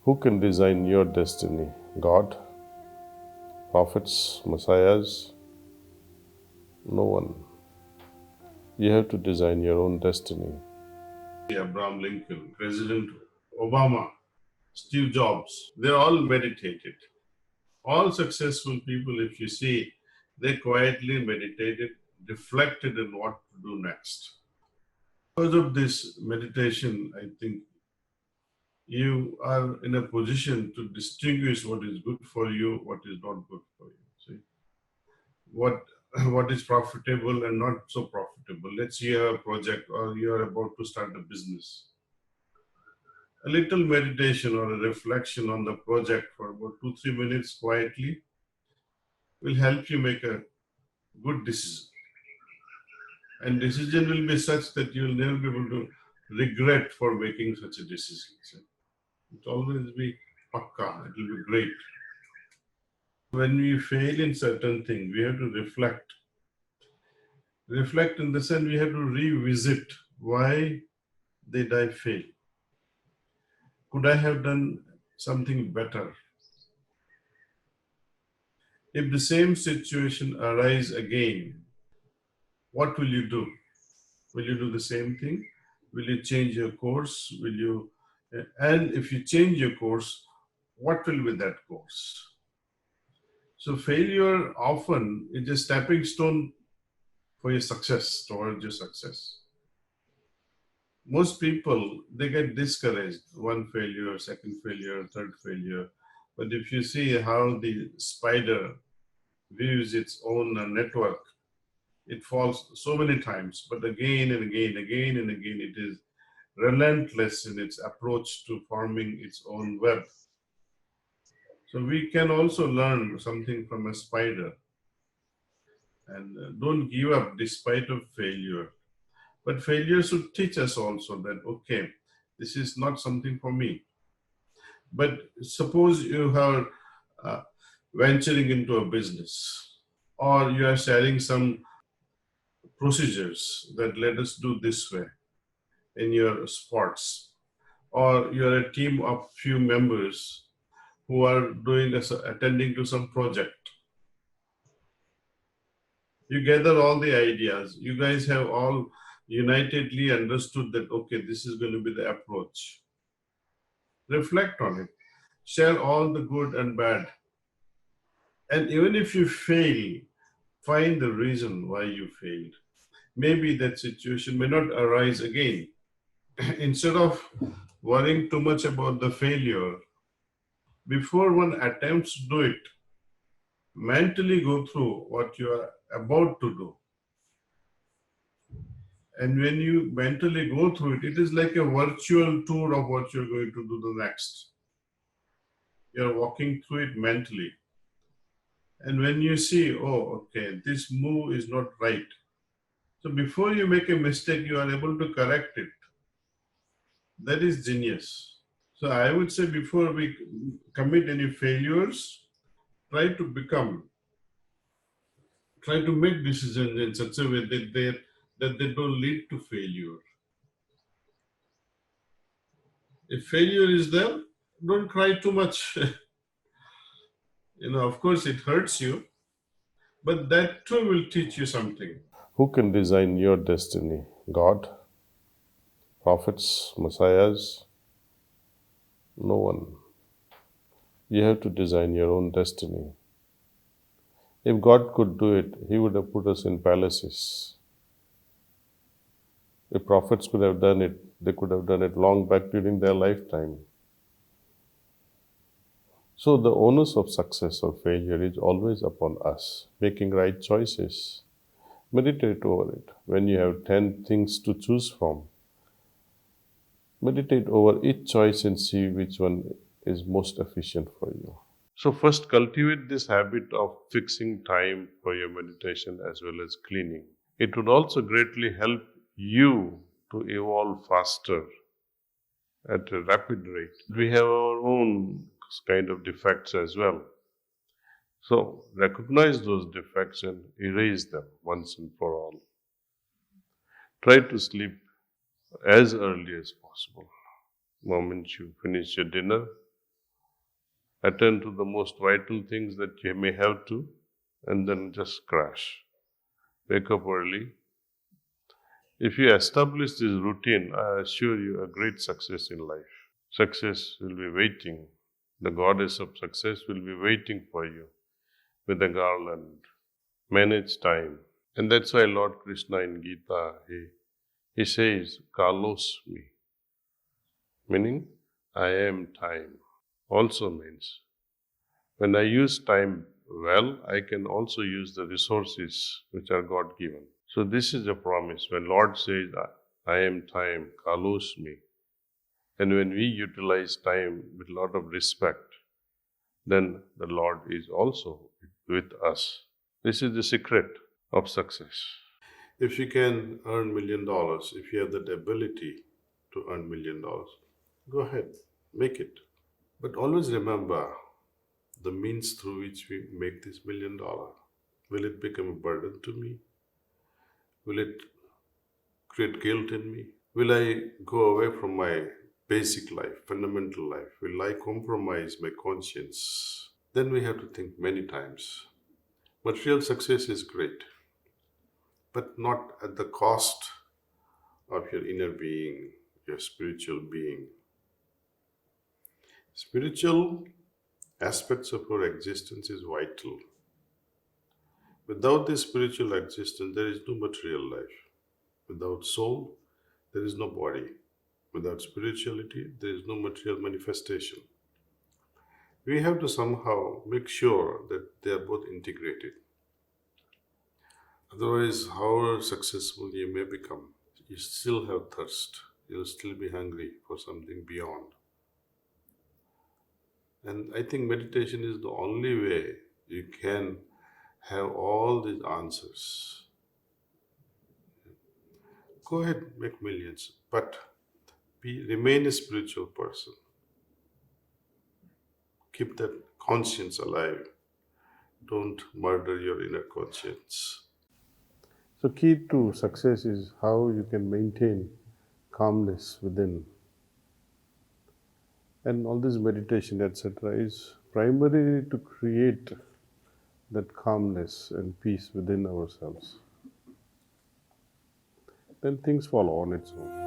Who can design your destiny? God? Prophets? Messiahs? No one. You have to design your own destiny. Abraham Lincoln, President Obama, Steve Jobs, they all meditated. All successful people, if you see, they quietly meditated, reflected on what to do next. Because of this meditation, I think you are in a position to distinguish what is good for you, what is not good for you. See, what what is profitable and not so profitable. Let's say you have a project or you are about to start a business. A little meditation or a reflection on the project for about 2-3 minutes quietly will help you make a good decision. And decision will be such that you will never be able to regret for making such a decision. So it will always be pakka, it will be great. When we fail in certain things, we have to reflect. Reflect in the sense we have to revisit why did I fail? Could I have done something better? If the same situation arise again, what will you do? Will you do the same thing? Will you change your course? Will you, and if you change your course, what will be that course? So failure often is a stepping stone for your success, towards your success. Most people, they get discouraged, one failure, second failure, third failure. But if you see how the spider views its own network, it falls so many times, but again and again, again and again, it is relentless in its approach to forming its own web. So we can also learn something from a spider, and don't give up despite of failure. But failure should teach us also that, okay, this is not something for me. But suppose you are uh, venturing into a business, or you are sharing some procedures that let us do this way in your sports, or you're a team of few members who are attending to some project. You gather all the ideas. You guys have all unitedly understood that, okay, this is going to be the approach. Reflect on it. Share all the good and bad. And even if you fail, find the reason why you failed. Maybe that situation may not arise again. Instead of worrying too much about the failure, before one attempts to do it, mentally go through what you are about to do. And when you mentally go through it, it is like a virtual tour of what you're going to do the next. You're walking through it mentally. And when you see, oh, okay, this move is not right. So before you make a mistake, you are able to correct it. That is genius. So I would say before we commit any failures, try to become, try to make decisions in such a way that they don't lead to failure. If failure is there, don't cry too much. Of course, it hurts you, but that too will teach you something. Who can design your destiny? God? Prophets? Messiahs? No one. You have to design your own destiny. If God could do it, He would have put us in palaces. If prophets could have done it, they could have done it long back during their lifetime. So the onus of success or failure is always upon us, making right choices. Meditate over it. When you have 10 things to choose from, meditate over each choice and see which one is most efficient for you. So first cultivate this habit of fixing time for your meditation as well as cleaning. It would also greatly help you to evolve faster at a rapid rate. We have our own kind of defects as well. So recognize those defects and erase them once and for all. Try to sleep as early as possible. Moment you finish your dinner, attend to the most vital things that you may have to, and then just crash. Wake up early. If you establish this routine, I assure you a great success in life. Success will be waiting. The goddess of success will be waiting for you with a garland. Manage time. And that's why Lord Krishna in Gita, he says, Kalos me, meaning I am time. Also means when I use time well, I can also use the resources which are God given. So this is a promise. When Lord says, I am time, Kalos me, and when we utilize time with a lot of respect, then the Lord is also with us. This is the secret of success. If you can earn $1 million, if you have that ability to earn $1 million, go ahead, make it. But always remember the means through which we make this $1 million. Will it become a burden to me? Will it create guilt in me? Will I go away from my basic life, fundamental life? Will I compromise my conscience? Then we have to think many times. Material success is great, but not at the cost of your inner being, your spiritual being. Spiritual aspects of our existence is vital. Without this spiritual existence, there is no material life. Without soul, there is no body. Without spirituality, there is no material manifestation. We have to somehow make sure that they are both integrated. Otherwise, however successful you may become, you still have thirst. You'll still be hungry for something beyond. And I think meditation is the only way you can have all these answers. Go ahead, make millions, but remain a spiritual person. Keep that conscience alive. Don't murder your inner conscience. So, key to success is how you can maintain calmness within. And all this meditation, etc., is primarily to create that calmness and peace within ourselves. Then things follow on its own.